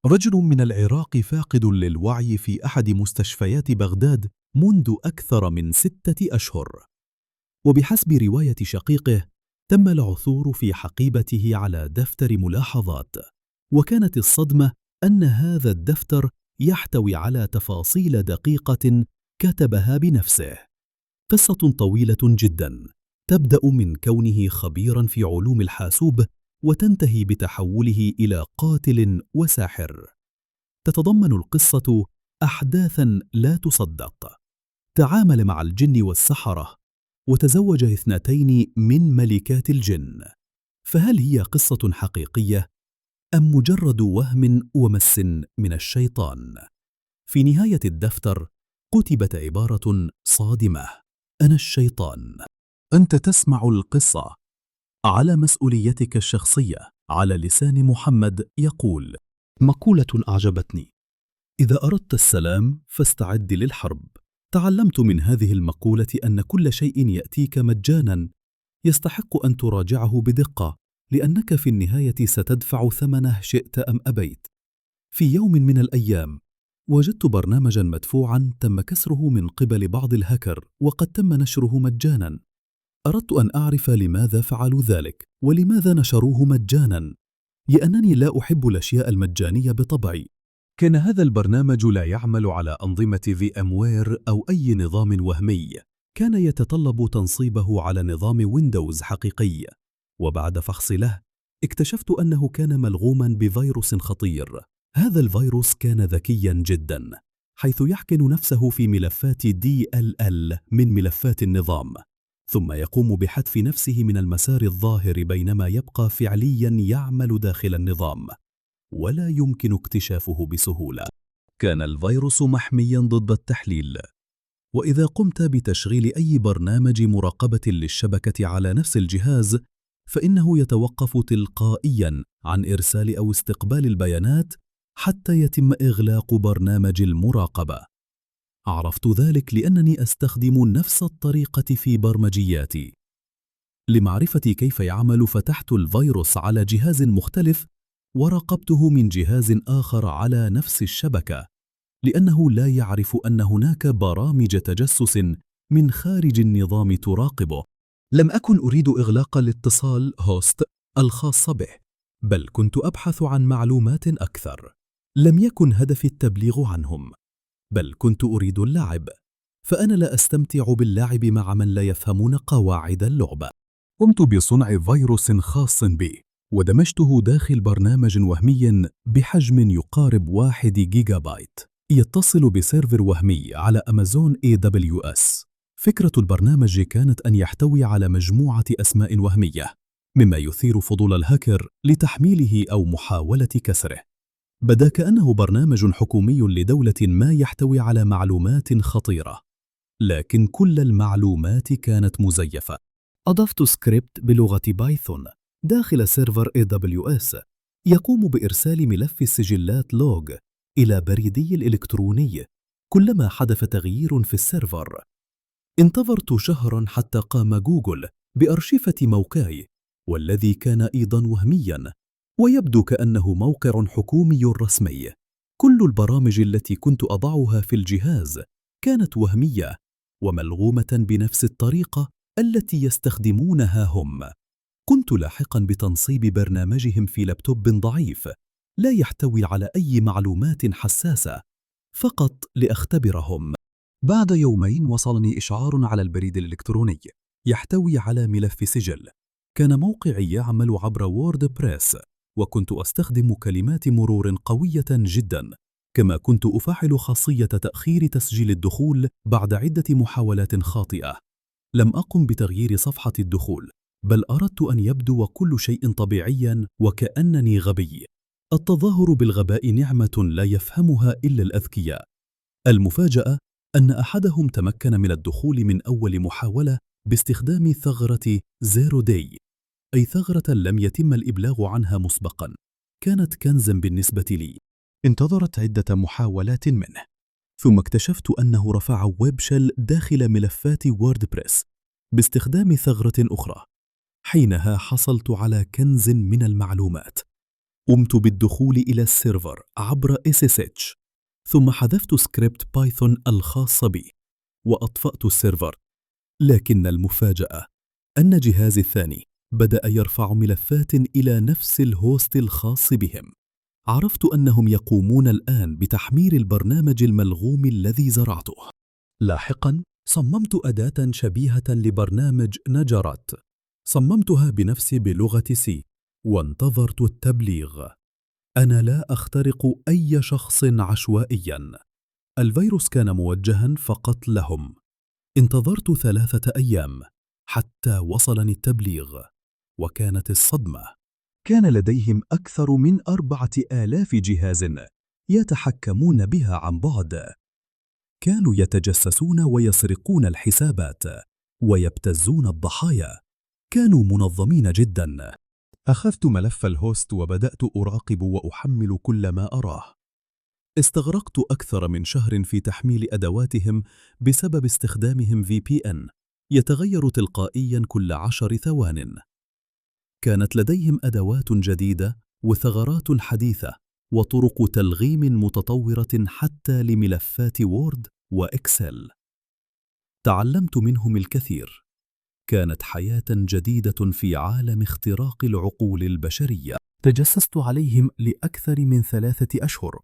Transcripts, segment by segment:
رجل من العراق فاقد للوعي في أحد مستشفيات بغداد منذ أكثر من 6 أشهر، وبحسب رواية شقيقه تم العثور في حقيبته على دفتر ملاحظات، وكانت الصدمة أن هذا الدفتر يحتوي على تفاصيل دقيقة كتبها بنفسه. قصة طويلة جدا تبدأ من كونه خبيرا في علوم الحاسوب وتنتهي بتحوله إلى قاتل وساحر. تتضمن القصة أحداثا لا تصدق. تعامل مع الجن والسحرة وتزوج 2 من ملكات الجن. فهل هي قصة حقيقية أم مجرد وهم ومس من الشيطان؟ في نهاية الدفتر كتبت عبارة صادمة: أنا الشيطان. أنت تسمع القصة على مسؤوليتك الشخصية. على لسان محمد يقول مقولة أعجبتني: إذا أردت السلام فاستعد للحرب. تعلمت من هذه المقولة أن كل شيء يأتيك مجانا يستحق أن تراجعه بدقة، لأنك في النهاية ستدفع ثمنه شئت أم أبيت. في يوم من الأيام وجدت برنامجا مدفوعا تم كسره من قبل بعض الهكر، وقد تم نشره مجانا. أردت أن أعرف لماذا فعلوا ذلك ولماذا نشروه مجانا، لأنني لا أحب الأشياء المجانية بطبعي. كان هذا البرنامج لا يعمل على أنظمة VMware أو أي نظام وهمي، كان يتطلب تنصيبه على نظام ويندوز حقيقي. وبعد فحص له اكتشفت أنه كان ملغوما بفيروس خطير. هذا الفيروس كان ذكيا جدا، حيث يحقن نفسه في ملفات DLL من ملفات النظام، ثم يقوم بحذف نفسه من المسار الظاهر بينما يبقى فعليا يعمل داخل النظام، ولا يمكن اكتشافه بسهولة. كان الفيروس محميا ضد التحليل، وإذا قمت بتشغيل أي برنامج مراقبة للشبكة على نفس الجهاز فإنه يتوقف تلقائيا عن إرسال أو استقبال البيانات حتى يتم إغلاق برنامج المراقبة. عرفت ذلك لأنني أستخدم نفس الطريقة في برمجياتي. لمعرفة كيف يعمل فتحت الفيروس على جهاز مختلف وراقبته من جهاز آخر على نفس الشبكة، لأنه لا يعرف أن هناك برامج تجسس من خارج النظام تراقبه. لم أكن أريد إغلاق الاتصال هوست الخاص به، بل كنت أبحث عن معلومات أكثر. لم يكن هدفي التبليغ عنهم، بل كنت أريد اللعب، فأنا لا أستمتع باللعب مع من لا يفهمون قواعد اللعبة. قمت بصنع فيروس خاص بي ودمجته داخل برنامج وهمي بحجم يقارب 1 جيجا بايت يتصل بسيرفر وهمي على أمازون AWS. فكرة البرنامج كانت أن يحتوي على مجموعة أسماء وهمية، مما يثير فضول الهاكر لتحميله أو محاولة كسره. بدا كأنه برنامج حكومي لدولة ما يحتوي على معلومات خطيرة، لكن كل المعلومات كانت مزيفة. أضفت سكريبت بلغة بايثون داخل سيرفر AWS يقوم بإرسال ملف السجلات لوج إلى بريدي الإلكتروني كلما حدث تغيير في السيرفر. انتظرت شهرا حتى قام جوجل بأرشفة موقعي، والذي كان أيضا وهميا ويبدو كأنه موقع حكومي رسمي. كل البرامج التي كنت أضعها في الجهاز كانت وهمية وملغومة بنفس الطريقة التي يستخدمونها هم. كنت لاحقا بتنصيب برنامجهم في لابتوب ضعيف لا يحتوي على أي معلومات حساسة، فقط لأختبرهم. بعد يومين وصلني إشعار على البريد الإلكتروني يحتوي على ملف سجل. كان موقعي يعمل عبر ووردبريس، وكنت أستخدم كلمات مرور قوية جدا، كما كنت أفعل خاصية تأخير تسجيل الدخول بعد عدة محاولات خاطئة. لم أقم بتغيير صفحة الدخول، بل أردت أن يبدو كل شيء طبيعيا وكأنني غبي. التظاهر بالغباء نعمة لا يفهمها إلا الأذكياء. المفاجأة أن أحدهم تمكن من الدخول من أول محاولة باستخدام ثغرة زيرو داي، أي ثغرة لم يتم الإبلاغ عنها مسبقا. كانت كنزا بالنسبة لي. انتظرت عدة محاولات منه، ثم اكتشفت أنه رفع ويب شيل داخل ملفات ووردبريس باستخدام ثغرة أخرى. حينها حصلت على كنز من المعلومات. قمت بالدخول إلى السيرفر عبر SSH، ثم حذفت سكريبت بايثون الخاص بي وأطفأت السيرفر. لكن المفاجأة أن جهازي الثاني بدأ يرفع ملفات إلى نفس الهوست الخاص بهم. عرفت أنهم يقومون الآن بتحميل البرنامج الملغوم الذي زرعته. لاحقاً صممت أداة شبيهة لبرنامج نجرات، صممتها بنفسي بلغة سي وانتظرت التبليغ. أنا لا أخترق أي شخص عشوائياً، الفيروس كان موجهاً فقط لهم. انتظرت 3 أيام حتى وصلني التبليغ، وكانت الصدمة. كان لديهم أكثر من 4000 جهاز يتحكمون بها عن بعد. كانوا يتجسسون ويسرقون الحسابات ويبتزون الضحايا. كانوا منظمين جدا. أخذت ملف الهوست وبدأت أراقب وأحمل كل ما أراه. استغرقت أكثر من شهر في تحميل أدواتهم بسبب استخدامهم VPN يتغير تلقائيا كل 10 ثوان. كانت لديهم أدوات جديدة وثغرات حديثة وطرق تلغيم متطورة حتى لملفات وورد وإكسل. تعلمت منهم الكثير. كانت حياة جديدة في عالم اختراق العقول البشرية. تجسست عليهم لأكثر من 3 أشهر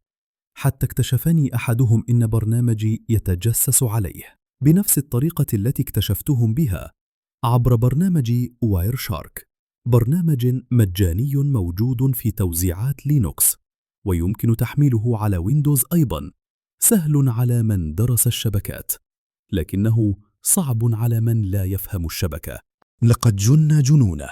حتى اكتشفني أحدهم إن برنامجي يتجسس عليه بنفس الطريقة التي اكتشفتهم بها، عبر برنامج واير شارك، برنامج مجاني موجود في توزيعات لينوكس ويمكن تحميله على ويندوز أيضا. سهل على من درس الشبكات، لكنه صعب على من لا يفهم الشبكة. لقد جن جنونه.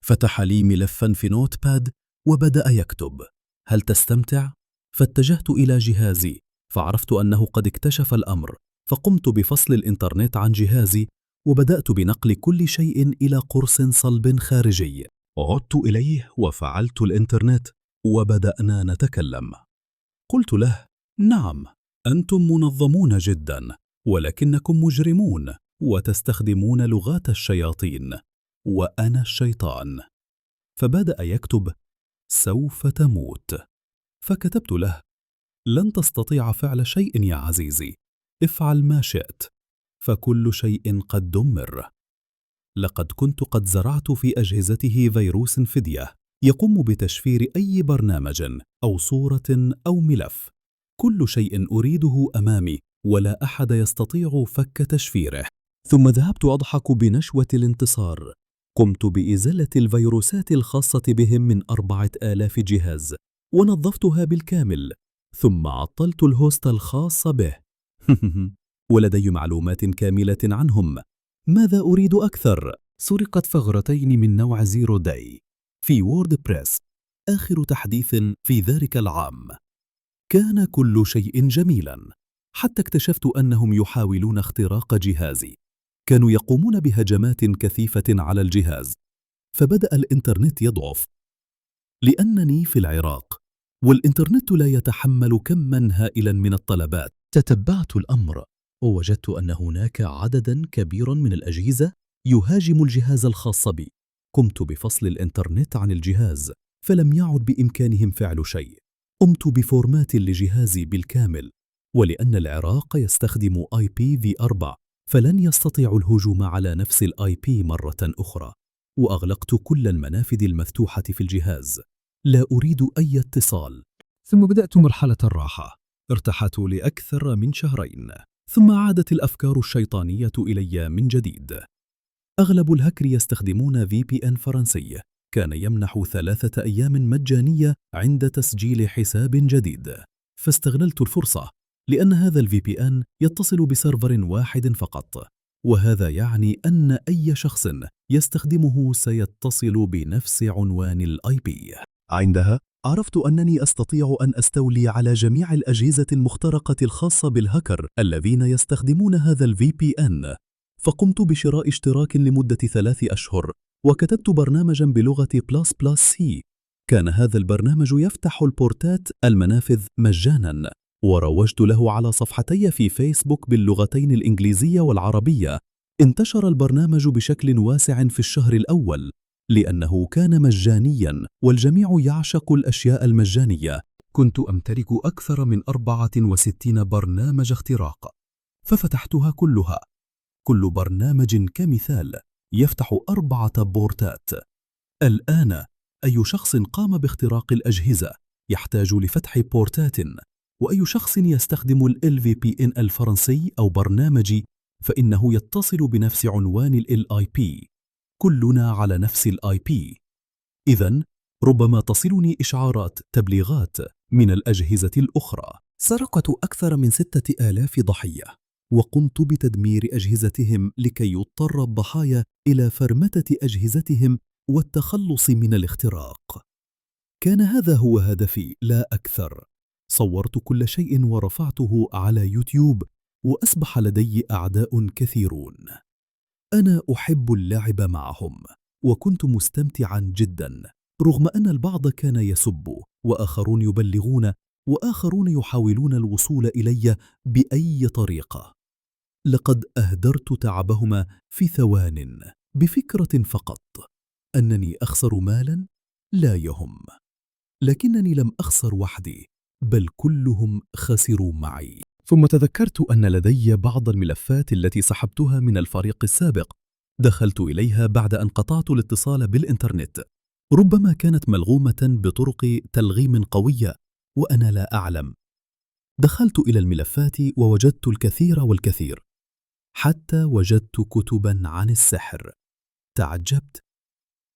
فتح لي ملفا في نوت باد وبدأ يكتب: هل تستمتع؟ فاتجهت إلى جهازي فعرفت أنه قد اكتشف الأمر، فقمت بفصل الإنترنت عن جهازي وبدأت بنقل كل شيء إلى قرص صلب خارجي. عدت إليه وفعلت الإنترنت وبدأنا نتكلم. قلت له: نعم، أنتم منظمون جدا، ولكنكم مجرمون وتستخدمون لغات الشياطين، وأنا الشيطان. فبدأ يكتب: سوف تموت. فكتبت له: لن تستطيع فعل شيء يا عزيزي، افعل ما شئت، فكل شيء قد دمر. لقد كنت قد زرعت في أجهزته فيروس فدية يقوم بتشفير أي برنامج أو صورة أو ملف. كل شيء أريده أمامي ولا أحد يستطيع فك تشفيره. ثم ذهبت أضحك بنشوة الانتصار. قمت بإزالة الفيروسات الخاصة بهم من 4000 جهاز ونظفتها بالكامل، ثم عطلت الهوست الخاص به. ولدي معلومات كاملة عنهم. ماذا أريد أكثر؟ سرقت ثغرتين من نوع زيرو داي في ووردبريس، آخر تحديث في ذلك العام. كان كل شيء جميلا حتى اكتشفت أنهم يحاولون اختراق جهازي. كانوا يقومون بهجمات كثيفة على الجهاز، فبدأ الإنترنت يضعف لأنني في العراق والإنترنت لا يتحمل كما هائلا من الطلبات. تتبعت الأمر ووجدت أن هناك عددا كبيرا من الأجهزة يهاجم الجهاز الخاص بي. قمت بفصل الإنترنت عن الجهاز فلم يعد بإمكانهم فعل شيء. قمت بفورمات لجهازي بالكامل، ولأن العراق يستخدم IPv4 فلن يستطيع الهجوم على نفس الIP مرة أخرى. وأغلقت كل المنافذ المفتوحة في الجهاز. لا أريد أي اتصال. ثم بدأت مرحلة الراحة. ارتحت لأكثر من شهرين، ثم عادت الأفكار الشيطانية إلي من جديد. أغلب الهكر يستخدمون VPN فرنسي كان يمنح 3 أيام مجانية عند تسجيل حساب جديد، فاستغللت الفرصة لأن هذا الVPN يتصل بسيرفر واحد فقط، وهذا يعني أن أي شخص يستخدمه سيتصل بنفس عنوان الIP. عندها عرفت أنني أستطيع أن أستولي على جميع الأجهزة المخترقة الخاصة بالهكر الذين يستخدمون هذا الVPN، فقمت بشراء اشتراك لمدة 3 أشهر وكتبت برنامجا بلغة C++. كان هذا البرنامج يفتح البورتات المنافذ مجانا، وروجت له على صفحتي في فيسبوك باللغتين الإنجليزية والعربية. انتشر البرنامج بشكل واسع في الشهر الأول، لأنه كان مجانيا والجميع يعشق الأشياء المجانية. كنت أمتلك أكثر من 64 برنامج اختراق، ففتحتها كلها. كل برنامج كمثال يفتح 4 بورتات. الآن أي شخص قام باختراق الأجهزة يحتاج لفتح بورتات، وأي شخص يستخدم ال LVPN الفرنسي أو برنامجي فإنه يتصل بنفس عنوان ال IP. كلنا على نفس ال IP. إذن ربما تصلني إشعارات تبليغات من الأجهزة الأخرى. سرقت أكثر من 6000 ضحية، وقمت بتدمير أجهزتهم لكي يضطر الضحايا إلى فرمتة أجهزتهم والتخلص من الاختراق. كان هذا هو هدفي لا أكثر. صورت كل شيء ورفعته على يوتيوب، وأصبح لدي أعداء كثيرون. أنا أحب اللعب معهم، وكنت مستمتعا جدا، رغم أن البعض كان يسب، وآخرون يبلغون، وآخرون يحاولون الوصول إلي بأي طريقة. لقد أهدرت تعبهما في ثوان بفكرة فقط أنني أخسر مالا لا يهم. لكنني لم أخسر وحدي، بل كلهم خسروا معي. ثم تذكرت أن لدي بعض الملفات التي سحبتها من الفريق السابق. دخلت إليها بعد أن قطعت الاتصال بالإنترنت. ربما كانت ملغومة بطرق تلغيم قوية وأنا لا أعلم. دخلت إلى الملفات ووجدت الكثير والكثير، حتى وجدت كتبا عن السحر. تعجبت،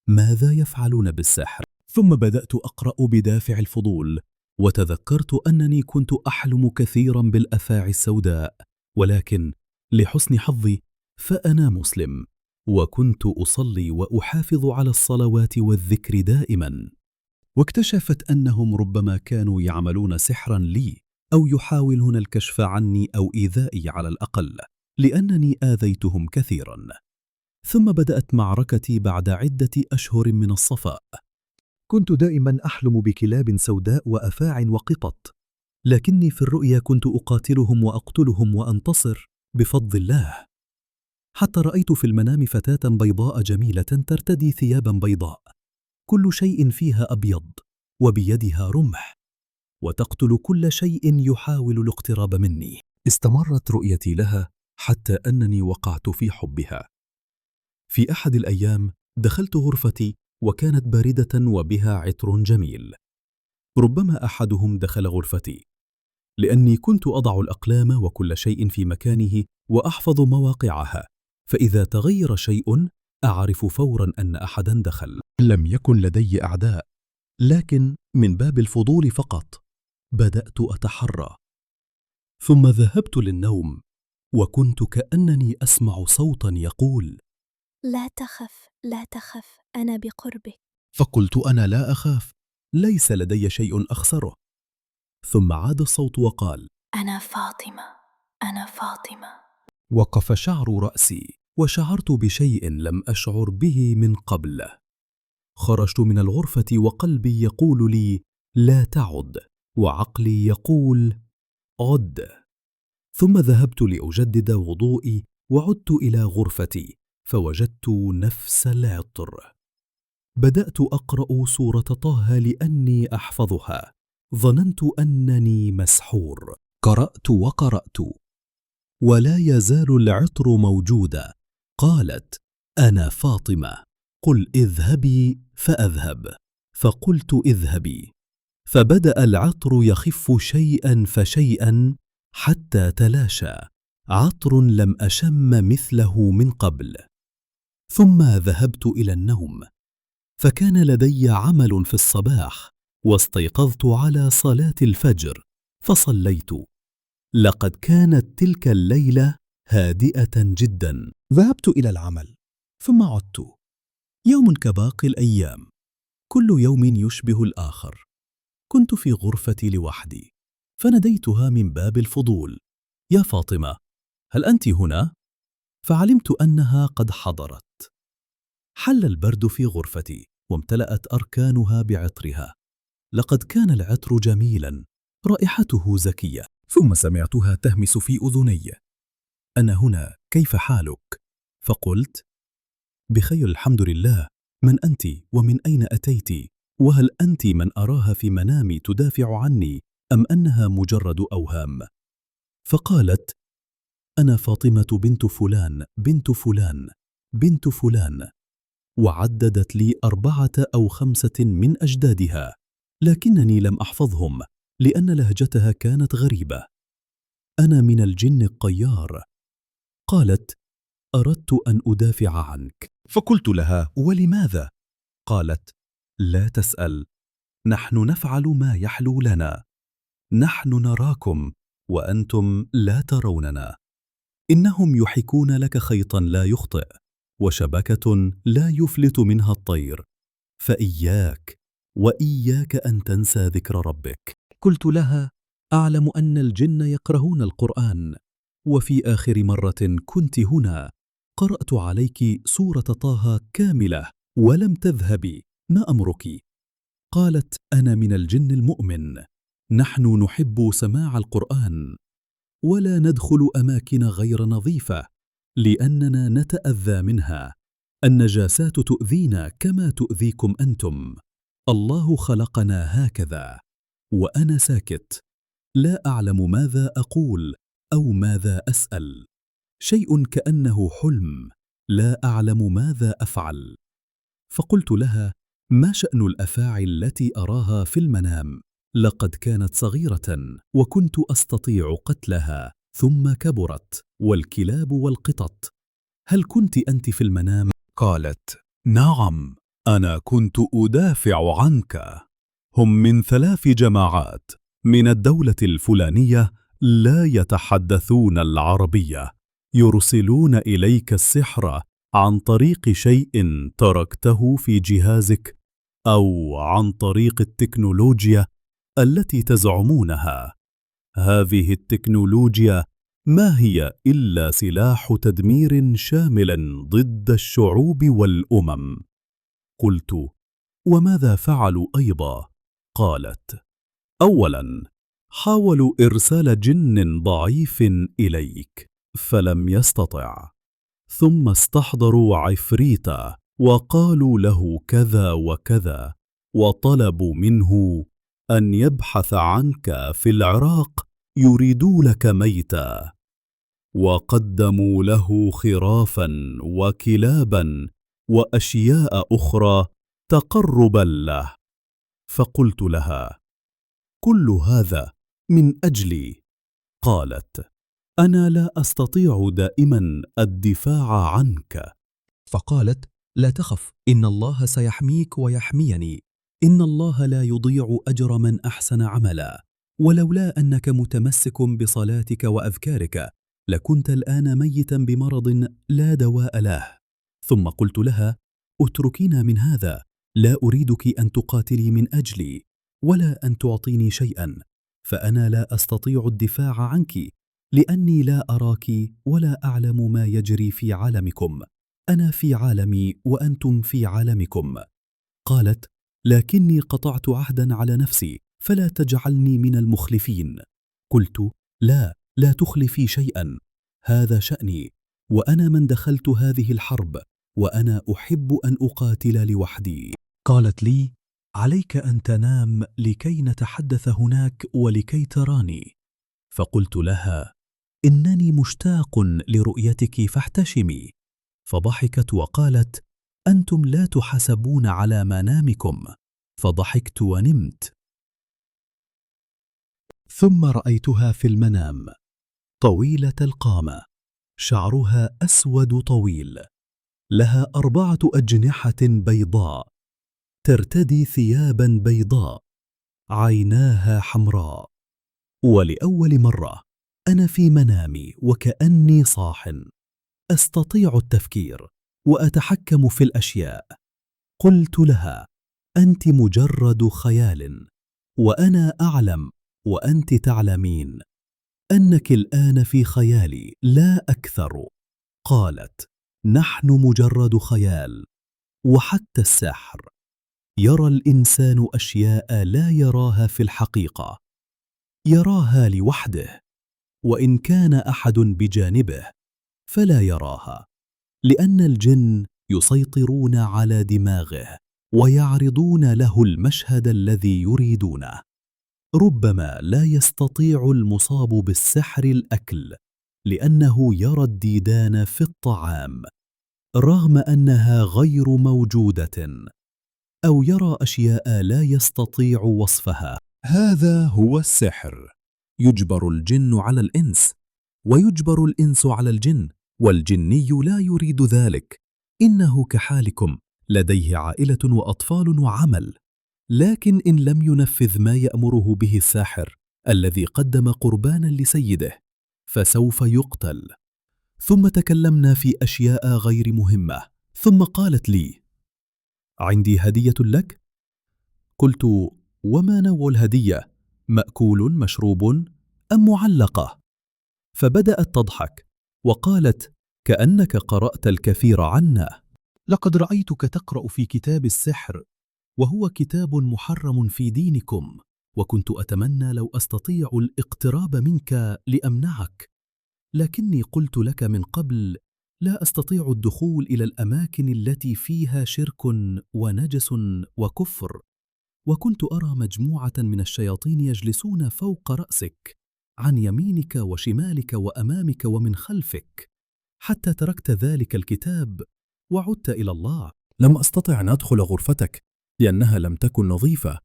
ماذا يفعلون بالسحر؟ ثم بدأت أقرأ بدافع الفضول، وتذكرت أنني كنت أحلم كثيرا بالأفاعي السوداء، ولكن لحسن حظي فأنا مسلم، وكنت أصلي وأحافظ على الصلوات والذكر دائما. واكتشفت أنهم ربما كانوا يعملون سحرا لي، أو يحاولون الكشف عني أو إيذائي على الأقل، لأنني آذيتهم كثيرا. ثم بدأت معركتي بعد عدة أشهر من الصفاء. كنت دائما أحلم بكلاب سوداء وأفاع وقطط، لكني في الرؤيا كنت أقاتلهم وأقتلهم وأنتصر بفضل الله. حتى رأيت في المنام فتاة بيضاء جميلة ترتدي ثيابا بيضاء، كل شيء فيها أبيض، وبيدها رمح، وتقتل كل شيء يحاول الاقتراب مني. استمرت رؤيتي لها حتى أنني وقعت في حبها. في أحد الأيام دخلت غرفتي، وكانت باردة وبها عطر جميل. ربما أحدهم دخل غرفتي، لأني كنت أضع الأقلام وكل شيء في مكانه وأحفظ مواقعها، فإذا تغير شيء أعرف فورا أن أحدا دخل. لم يكن لدي أعداء، لكن من باب الفضول فقط بدأت أتحرى. ثم ذهبت للنوم، وكنت كأنني أسمع صوتا يقول: لا تخف، لا تخف، أنا بقربك. فقلت: أنا لا أخاف، ليس لدي شيء أخسره. ثم عاد الصوت وقال: أنا فاطمة، أنا فاطمة. وقف شعر رأسي، وشعرت بشيء لم أشعر به من قبل. خرجت من الغرفة وقلبي يقول لي: لا تعد، وعقلي يقول: عد. ثم ذهبت لأجدد وضوئي، وعدت إلى غرفتي، فوجدت نفس العطر. بدأت أقرأ سورة طه لأني أحفظها. ظننت أنني مسحور. قرأت وقرأت، ولا يزال العطر موجودا. قالت: أنا فاطمة، قل اذهبي فأذهب. فقلت: اذهبي. فبدأ العطر يخف شيئا فشيئا حتى تلاشى، عطر لم أشم مثله من قبل. ثم ذهبت إلى النوم، فكان لدي عمل في الصباح، واستيقظت على صلاة الفجر فصليت. لقد كانت تلك الليلة هادئة جدا. ذهبت إلى العمل، ثم عدت. يوم كباقي الأيام، كل يوم يشبه الآخر. كنت في غرفتي لوحدي، فناديتها من باب الفضول: يا فاطمة، هل أنت هنا؟ فعلمت أنها قد حضرت. حل البرد في غرفتي، وامتلأت أركانها بعطرها. لقد كان العطر جميلا، رائحته زكية. ثم سمعتها تهمس في أذني: أنا هنا، كيف حالك؟ فقلت: بخير الحمد لله، من أنت ومن أين أتيت؟ وهل أنت من أراها في منامي تدافع عني أم أنها مجرد أوهام؟ فقالت: أنا فاطمة بنت فلان بنت فلان بنت فلان، وعددت لي 4 أو 5 من أجدادها، لكنني لم أحفظهم لأن لهجتها كانت غريبة. أنا من الجن القيار. قالت: أردت أن أدافع عنك. فقلت لها: ولماذا؟ قالت: لا تسأل، نحن نفعل ما يحلو لنا، نحن نراكم وأنتم لا تروننا. إنهم يحكون لك خيطا لا يخطئ، وشبكة لا يفلت منها الطير، فإياك وإياك أن تنسى ذكر ربك. قلت لها: أعلم أن الجن يكرهون القرآن، وفي آخر مرة كنت هنا قرأت عليك سورة طه كاملة ولم تذهبي، ما أمرك؟ قالت: أنا من الجن المؤمن، نحن نحب سماع القرآن ولا ندخل أماكن غير نظيفة لأننا نتأذى منها، النجاسات تؤذينا كما تؤذيكم أنتم، الله خلقنا هكذا. وأنا ساكت، لا أعلم ماذا أقول أو ماذا أسأل، شيء كأنه حلم، لا أعلم ماذا أفعل. فقلت لها: ما شأن الأفاعي التي أراها في المنام؟ لقد كانت صغيرة وكنت أستطيع قتلها، ثم كبرت، والكلاب والقطط. هل كنت أنت في المنام؟ قالت: نعم، أنا كنت أدافع عنك. هم من 3 جماعات من الدولة الفلانية لا يتحدثون العربية، يرسلون إليك السحر عن طريق شيء تركته في جهازك أو عن طريق التكنولوجيا التي تزعمونها. هذه التكنولوجيا ما هي إلا سلاح تدمير شامل ضد الشعوب والأمم. قلت: وماذا فعلوا أيضا؟ قالت: أولا، حاولوا إرسال جن ضعيف إليك فلم يستطع، ثم استحضروا عفريتا وقالوا له كذا وكذا، وطلبوا منه أن يبحث عنك في العراق، يريدوا لك ميتا، وقدموا له خرافا وكلابا وأشياء أخرى تقربا له. فقلت لها: كل هذا من أجلي؟ قالت: أنا لا أستطيع دائما الدفاع عنك. فقالت: لا تخف، إن الله سيحميك ويحميني، إن الله لا يضيع أجر من أحسن عملا، ولولا أنك متمسك بصلاتك وأذكارك لكنت الآن ميتا بمرض لا دواء له. ثم قلت لها: اتركينا من هذا، لا أريدك أن تقاتلي من أجلي ولا أن تعطيني شيئا، فأنا لا أستطيع الدفاع عنك لأني لا أراك ولا أعلم ما يجري في عالمكم، أنا في عالمي وأنتم في عالمكم. قالت: لكني قطعت عهدا على نفسي فلا تجعلني من المخلفين. قلت: لا تخلفي شيئا، هذا شأني، وأنا من دخلت هذه الحرب، وأنا أحب أن أقاتل لوحدي. قالت لي: عليك أن تنام لكي نتحدث هناك ولكي تراني. فقلت لها: إنني مشتاق لرؤيتك فاحتشمي. فضحكت وقالت: أنتم لا تحاسبون على منامكم. فضحكت ونمت. ثم رأيتها في المنام طويلة القامة، شعرها أسود طويل، لها 4 أجنحة بيضاء، ترتدي ثيابا بيضاء، عيناها حمراء. ولأول مرة أنا في منامي وكأني صاح، أستطيع التفكير وأتحكم في الأشياء. قلت لها: أنت مجرد خيال، وأنا أعلم وأنت تعلمين أنك الآن في خيالي لا أكثر. قالت: نحن مجرد خيال، وحتى السحر يرى الإنسان أشياء لا يراها في الحقيقة، يراها لوحده، وإن كان أحد بجانبه فلا يراها، لأن الجن يسيطرون على دماغه ويعرضون له المشهد الذي يريدونه. ربما لا يستطيع المصاب بالسحر الأكل لأنه يرى الديدان في الطعام رغم أنها غير موجودة، أو يرى أشياء لا يستطيع وصفها. هذا هو السحر. يجبر الجن على الإنس، ويجبر الإنس على الجن، والجني لا يريد ذلك. إنه كحالكم، لديه عائلة وأطفال وعمل، لكن إن لم ينفذ ما يأمره به الساحر الذي قدم قربانا لسيده فسوف يقتل. ثم تكلمنا في أشياء غير مهمة، ثم قالت لي: عندي هدية لك. قلت: وما نوع الهدية؟ مأكول مشروب أم معلقة؟ فبدأت تضحك وقالت: كأنك قرأت الكثير عنا. لقد رأيتك تقرأ في كتاب السحر، وهو كتاب محرم في دينكم، وكنت أتمنى لو أستطيع الاقتراب منك لأمنعك، لكني قلت لك من قبل لا أستطيع الدخول إلى الأماكن التي فيها شرك ونجس وكفر. وكنت أرى مجموعة من الشياطين يجلسون فوق رأسك، عن يمينك وشمالك وأمامك ومن خلفك، حتى تركت ذلك الكتاب وعدت إلى الله. لم أستطع أن أدخل غرفتك لأنها لم تكن نظيفة،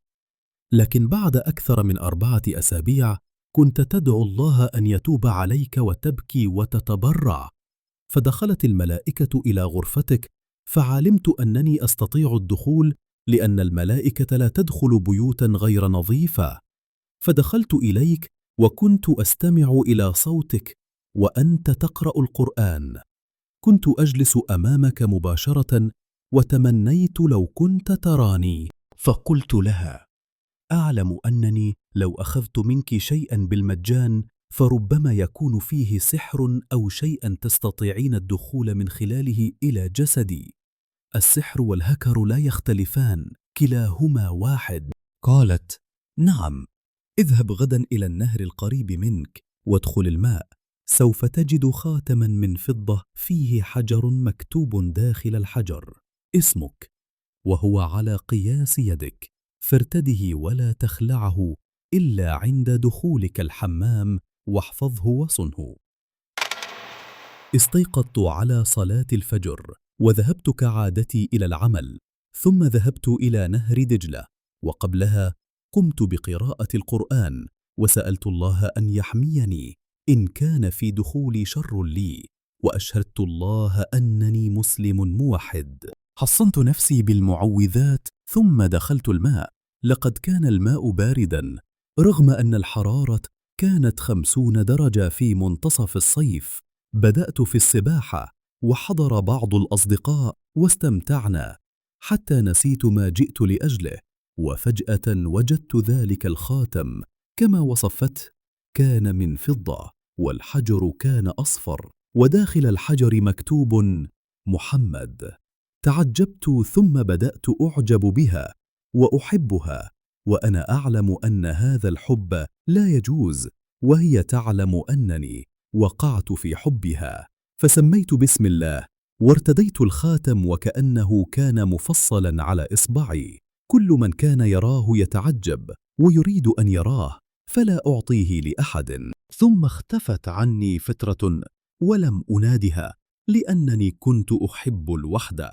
لكن بعد أكثر من 4 أسابيع كنت تدعو الله أن يتوب عليك وتبكي وتتبرع، فدخلت الملائكة إلى غرفتك، فعلمت أنني أستطيع الدخول لأن الملائكة لا تدخل بيوتا غير نظيفة، فدخلت إليك وكنت أستمع إلى صوتك وأنت تقرأ القرآن. كنت أجلس أمامك مباشرة وتمنيت لو كنت تراني. فقلت لها: أعلم أنني لو أخذت منك شيئا بالمجان فربما يكون فيه سحر أو شيئا تستطيعين الدخول من خلاله إلى جسدي. السحر والهكر لا يختلفان، كلاهما واحد. قالت: نعم، اذهب غدا إلى النهر القريب منك وادخل الماء، سوف تجد خاتما من فضة فيه حجر مكتوب داخل الحجر اسمك، وهو على قياس يدك، فارتده ولا تخلعه إلا عند دخولك الحمام، واحفظه وصنه. استيقظت على صلاة الفجر وذهبت كعادتي إلى العمل، ثم ذهبت إلى نهر دجلة، وقبلها قمت بقراءة القرآن وسألت الله أن يحميني إن كان في دخولي شر لي، وأشهدت الله أنني مسلم موحد. حصنت نفسي بالمعوذات ثم دخلت الماء. لقد كان الماء باردا رغم أن الحرارة كانت 50 درجة في منتصف الصيف. بدأت في السباحة وحضر بعض الأصدقاء واستمتعنا حتى نسيت ما جئت لأجله، وفجأة وجدت ذلك الخاتم كما وصفته، كان من فضة والحجر كان أصفر، وداخل الحجر مكتوب محمد. تعجبت ثم بدأت أعجب بها وأحبها، وأنا أعلم أن هذا الحب لا يجوز، وهي تعلم أنني وقعت في حبها، فسميت بسم الله وارتديت الخاتم وكأنه كان مفصلا على إصبعي. كل من كان يراه يتعجب ويريد أن يراه، فلا أعطيه لأحد. ثم اختفت عني فترة ولم أنادها لأنني كنت أحب الوحدة.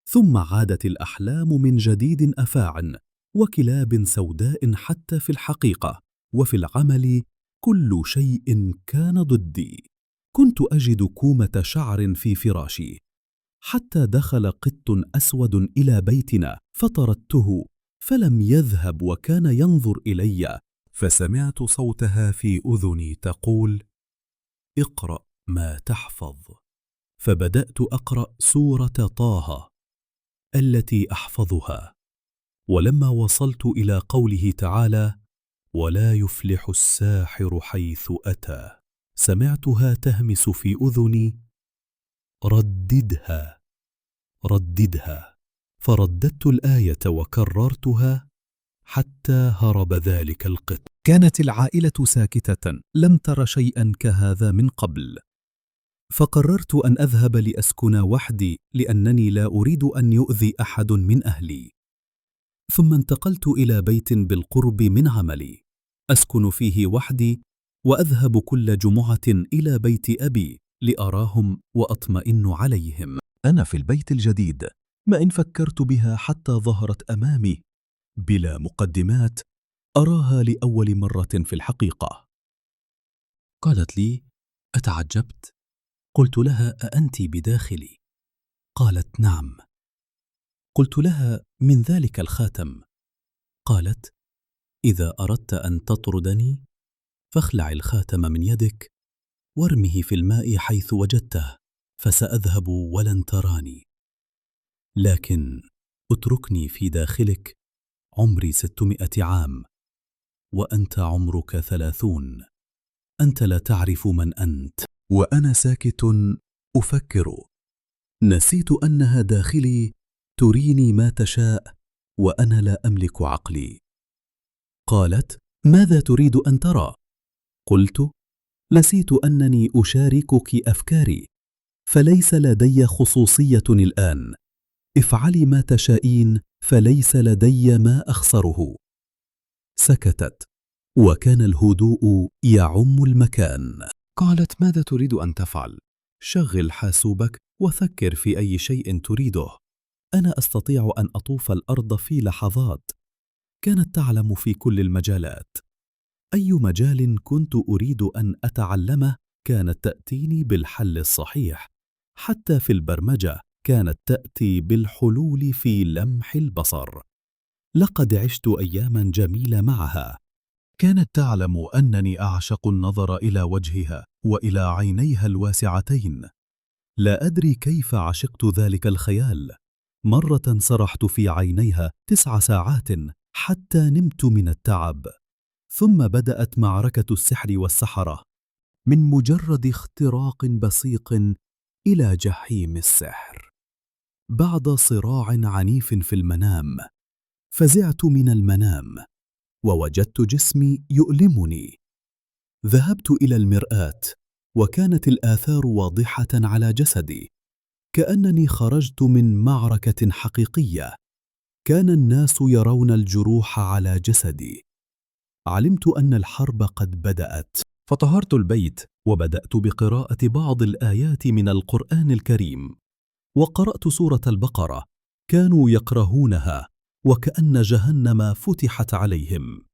ثم عادت الأحلام من جديد أفاعا وكلاب سوداء، حتى في الحقيقة وفي العمل كل شيء كان ضدي. كنت أجد كومة شعر في فراشي، حتى دخل قط أسود إلى بيتنا فطردته فلم يذهب، وكان ينظر إلي، فسمعت صوتها في أذني تقول: اقرأ ما تحفظ. فبدأت أقرأ سورة طه التي أحفظها، ولما وصلت إلى قوله تعالى: ولا يفلح الساحر حيث أتى، سمعتها تهمس في أذني: رددها رددها. فرددت الآية وكررتها حتى هرب ذلك القط. كانت العائلة ساكتة، لم تر شيئا كهذا من قبل. فقررت أن أذهب لأسكن وحدي لأنني لا أريد أن يؤذي أحد من أهلي. ثم انتقلت إلى بيت بالقرب من عملي أسكن فيه وحدي، وأذهب كل جمعة إلى بيت أبي لأراهم وأطمئن عليهم. أنا في البيت الجديد، ما إن فكرت بها حتى ظهرت أمامي بلا مقدمات، أراها لأول مرة في الحقيقة. قالت لي: أتعجبت؟ قلت لها: أأنت بداخلي؟ قالت: نعم. قلت لها: من ذلك الخاتم؟ قالت: إذا أردت أن تطردني فاخلع الخاتم من يدك وارمه في الماء حيث وجدته، فسأذهب ولن تراني، لكن اتركني في داخلك. عمري 600 عام وأنت عمرك 30. أنت لا تعرف من أنت. وأنا ساكت أفكر، نسيت أنها داخلي تريني ما تشاء وأنا لا أملك عقلي. قالت: ماذا تريد أن ترى؟ قلت: نسيت أنني أشاركك أفكاري، فليس لدي خصوصية الآن. افعلي ما تشائين، فليس لدي ما أخسره. سكتت، وكان الهدوء يعم المكان. قالت: ماذا تريد أن تفعل؟ شغل حاسوبك وفكر في أي شيء تريده. أنا أستطيع أن أطوف الأرض في لحظات. كانت تعلم في كل المجالات. أي مجال كنت أريد أن أتعلمه كانت تأتيني بالحل الصحيح. حتى في البرمجة كانت تأتي بالحلول في لمح البصر. لقد عشت أياما جميلة معها. كانت تعلم أنني أعشق النظر إلى وجهها وإلى عينيها الواسعتين. لا أدري كيف عشقت ذلك الخيال. مرة سرحت في عينيها 9 ساعات حتى نمت من التعب. ثم بدأت معركة السحر والسحرة، من مجرد اختراق بسيط إلى جحيم السحر. بعد صراع عنيف في المنام، فزعت من المنام ووجدت جسمي يؤلمني. ذهبت إلى المرآة وكانت الآثار واضحة على جسدي، كأنني خرجت من معركة حقيقية. كان الناس يرون الجروح على جسدي. علمت أن الحرب قد بدأت، فطهرت البيت وبدأت بقراءة بعض الآيات من القرآن الكريم، وقرأت سورة البقرة. كانوا يكرهونها وكأن جهنم فتحت عليهم.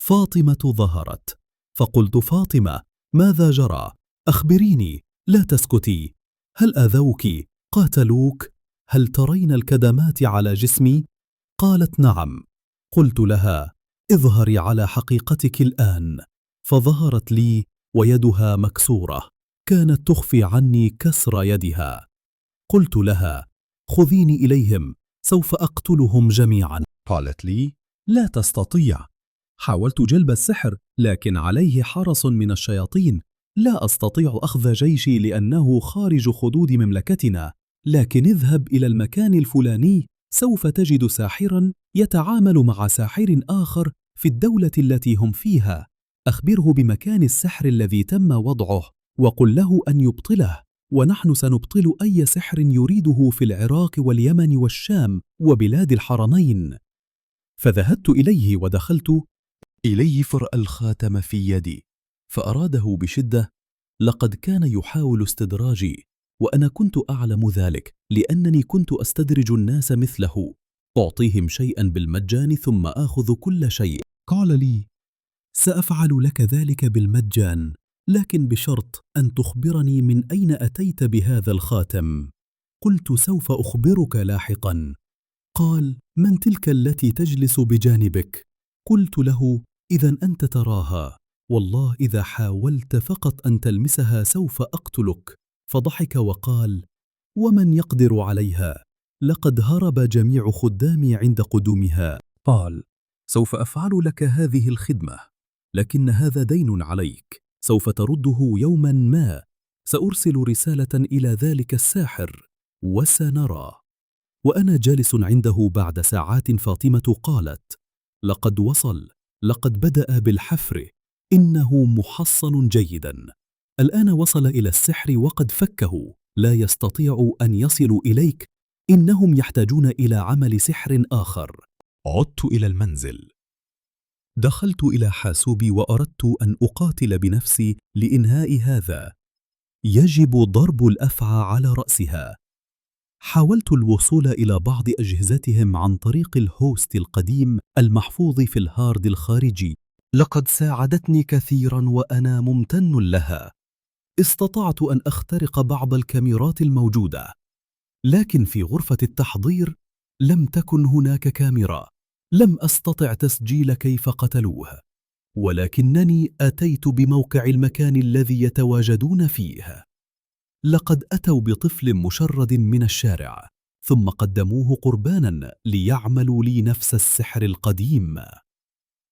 فاطمة ظهرت، فقلت: فاطمة، ماذا جرى؟ أخبريني، لا تسكتي. هل أذوك؟ قاتلوك؟ هل ترين الكدمات على جسمي؟ قالت: نعم. قلت لها: اظهري على حقيقتك الآن. فظهرت لي ويدها مكسورة، كانت تخفي عني كسر يدها. قلت لها: خذيني إليهم، سوف أقتلهم جميعا. قالت لي: لا تستطيع. حاولت جلب السحر، لكن عليه حرس من الشياطين. لا أستطيع أخذ جيشي لأنه خارج حدود مملكتنا، لكن اذهب إلى المكان الفلاني، سوف تجد ساحرا يتعامل مع ساحر آخر في الدولة التي هم فيها. أخبره بمكان السحر الذي تم وضعه، وقل له أن يبطله، ونحن سنبطل أي سحر يريده في العراق واليمن والشام وبلاد الحرمين. فذهبت إليه ودخلت إليه فرأى الخاتم في يدي، فأراده بشدة. لقد كان يحاول استدراجي، وأنا كنت أعلم ذلك لأنني كنت أستدرج الناس مثله، أعطيهم شيئا بالمجان ثم آخذ كل شيء. قال لي: سأفعل لك ذلك بالمجان، لكن بشرط أن تخبرني من أين أتيت بهذا الخاتم. قلت: سوف أخبرك لاحقا. قال: من تلك التي تجلس بجانبك؟ قلت له: إذا أنت تراها، والله إذا حاولت فقط أن تلمسها سوف أقتلك. فضحك وقال: ومن يقدر عليها؟ لقد هرب جميع خدامي عند قدومها. قال: سوف أفعل لك هذه الخدمة، لكن هذا دين عليك، سوف ترده يوما ما. سأرسل رسالة إلى ذلك الساحر وسنرى. وأنا جالس عنده بعد ساعات، فاطمة قالت: لقد وصل، لقد بدأ بالحفر، إنه محصن جيدا. الآن وصل إلى السحر وقد فكه، لا يستطيع أن يصلوا إليك، إنهم يحتاجون إلى عمل سحر آخر. عدت إلى المنزل. دخلت إلى حاسوبي وأردت أن أقاتل بنفسي لإنهاء هذا. يجب ضرب الأفعى على رأسها. حاولت الوصول إلى بعض أجهزتهم عن طريق الهوست القديم المحفوظ في الهارد الخارجي. لقد ساعدتني كثيرا وأنا ممتن لها. استطعت أن أخترق بعض الكاميرات الموجودة، لكن في غرفة التحضير لم تكن هناك كاميرا. لم أستطع تسجيل كيف قتلوه، ولكنني أتيت بموقع المكان الذي يتواجدون فيه. لقد أتوا بطفل مشرد من الشارع، ثم قدموه قربانا ليعملوا لي نفس السحر القديم.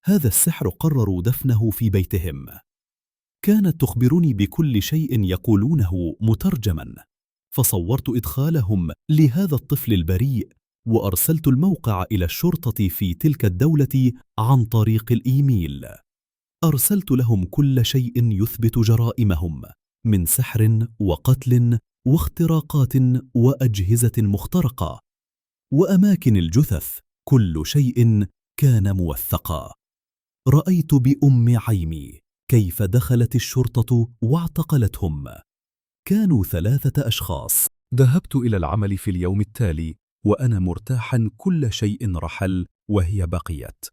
هذا السحر قرروا دفنه في بيتهم. كانت تخبرني بكل شيء يقولونه مترجما، فصورت إدخالهم لهذا الطفل البريء، وأرسلت الموقع إلى الشرطة في تلك الدولة عن طريق الإيميل. أرسلت لهم كل شيء يثبت جرائمهم من سحر وقتل واختراقات وأجهزة مخترقة وأماكن الجثث. كل شيء كان موثقا. رأيت بأم عيني كيف دخلت الشرطة واعتقلتهم. كانوا 3 أشخاص. ذهبت إلى العمل في اليوم التالي وأنا مرتاحا، كل شيء رحل وهي بقيت.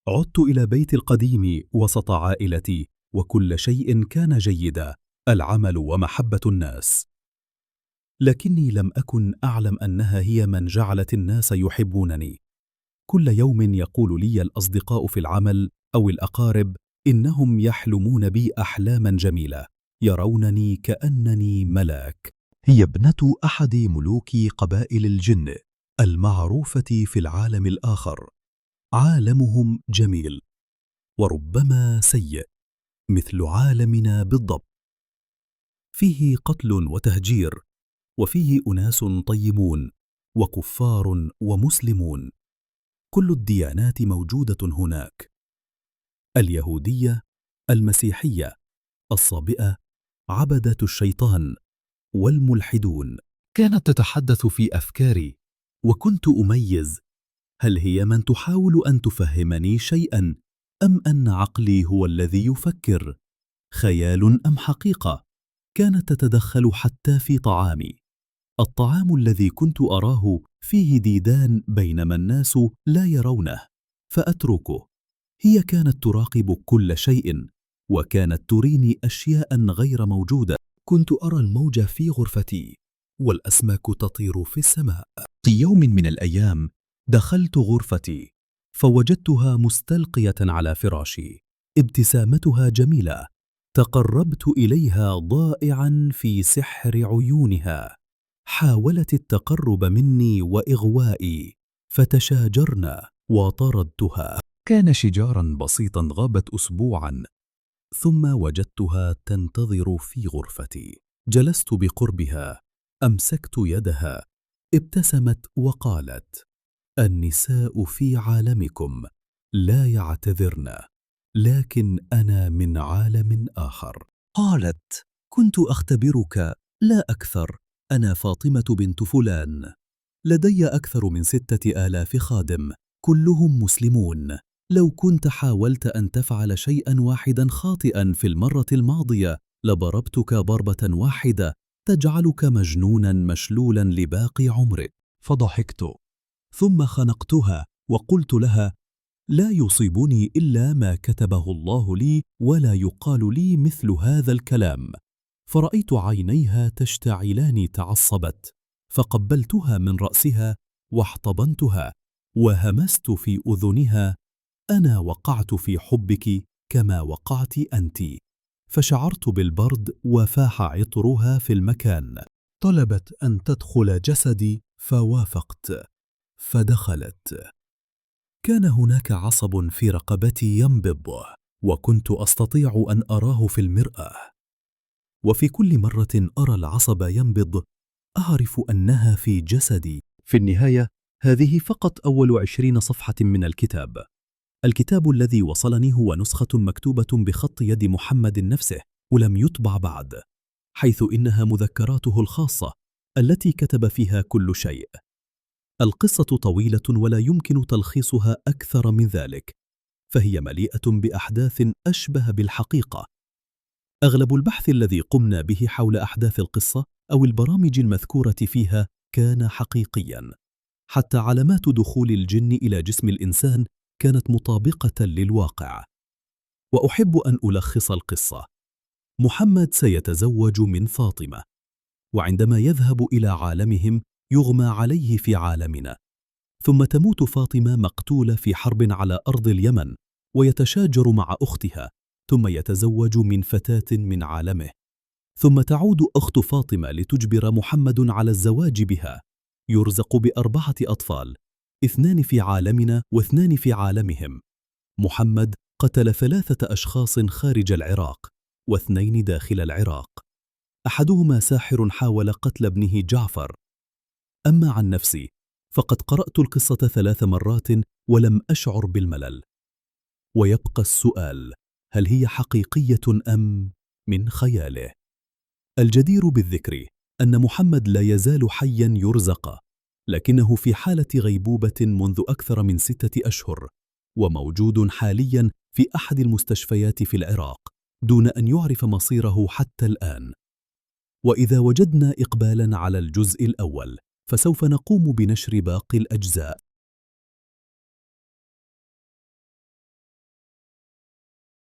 عدت إلى بيتي القديم وسط عائلتي، وكل شيء كان جيدا، العمل ومحبة الناس. لكني لم أكن أعلم أنها هي من جعلت الناس يحبونني. كل يوم يقول لي الأصدقاء في العمل أو الأقارب إنهم يحلمون بي أحلاما جميلة، يرونني كأنني ملاك. هي ابنة أحد ملوك قبائل الجن المعروفة في العالم الآخر. عالمهم جميل وربما سيء مثل عالمنا بالضبط. فيه قتل وتهجير، وفيه أناس طيبون وكفار ومسلمون. كل الديانات موجودة هناك: اليهودية، المسيحية، الصابئة، عبدة الشيطان، والملحدون. كانت تتحدث في أفكاري، وكنت أميز هل هي من تحاول أن تفهمني شيئا، أم أن عقلي هو الذي يفكر؟ خيال أم حقيقة؟ كانت تتدخل حتى في طعامي. الطعام الذي كنت أراه فيه ديدان بينما الناس لا يرونه، فأتركه. هي كانت تراقب كل شيء، وكانت تريني أشياء غير موجودة. كنت أرى الموج في غرفتي، والأسماك تطير في السماء. في يوم من الأيام دخلت غرفتي فوجدتها مستلقية على فراشي. ابتسامتها جميلة. تقربت إليها ضائعا في سحر عيونها. حاولت التقرب مني وإغوائي، فتشاجرنا وطردتها. كان شجارا بسيطا، غابت أسبوعا، ثم وجدتها تنتظر في غرفتي. جلست بقربها، أمسكت يدها، ابتسمت وقالت: النساء في عالمكم لا يعتذرن، لكن أنا من عالم آخر. قالت: كنت أختبرك لا أكثر. أنا فاطمة بنت فلان، لدي أكثر من 6000 خادم، كلهم مسلمون. لو كنت حاولت أن تفعل شيئا واحدا خاطئا في المرة الماضية لضربتك ضربة واحدة تجعلك مجنونا مشلولا لباقي عمرك. فضحكت، ثم خنقتها وقلت لها: لا يصيبني إلا ما كتبه الله لي، ولا يقال لي مثل هذا الكلام. فرأيت عينيها تشتعلان. تعصبت، فقبلتها من رأسها واحتضنتها وهمست في أذنها: أنا وقعت في حبك كما وقعت أنت. فشعرت بالبرد وفاح عطرها في المكان. طلبت أن تدخل جسدي فوافقت، فدخلت. كان هناك عصب في رقبتي ينبض، وكنت أستطيع أن أراه في المرآة. وفي كل مرة أرى العصب ينبض أعرف أنها في جسدي. في النهاية هذه فقط أول 20 صفحة من الكتاب. الكتاب الذي وصلني هو نسخة مكتوبة بخط يد محمد نفسه، ولم يطبع بعد، حيث إنها مذكراته الخاصة التي كتب فيها كل شيء. القصة طويلة ولا يمكن تلخيصها أكثر من ذلك، فهي مليئة بأحداث أشبه بالحقيقة. أغلب البحث الذي قمنا به حول أحداث القصة أو البرامج المذكورة فيها كان حقيقياً، حتى علامات دخول الجن إلى جسم الإنسان كانت مطابقة للواقع. وأحب أن ألخص القصة. محمد سيتزوج من فاطمة، وعندما يذهب إلى عالمهم يغمى عليه في عالمنا، ثم تموت فاطمة مقتولة في حرب على أرض اليمن، ويتشاجر مع أختها، ثم يتزوج من فتاة من عالمه، ثم تعود أخت فاطمة لتجبر محمد على الزواج بها. يرزق ب4 أطفال، 2 في عالمنا و2 في عالمهم. محمد قتل 3 أشخاص خارج العراق و2 داخل العراق، أحدهما ساحر حاول قتل ابنه جعفر. أما عن نفسي فقد قرأت القصة 3 مرات ولم أشعر بالملل. ويبقى السؤال: هل هي حقيقية أم من خياله؟ الجدير بالذكر أن محمد لا يزال حياً يرزق، لكنه في حالة غيبوبة منذ أكثر من 6 أشهر، وموجود حالياً في أحد المستشفيات في العراق دون أن يعرف مصيره حتى الآن. وإذا وجدنا إقبالاً على الجزء الأول فسوف نقوم بنشر باقي الأجزاء.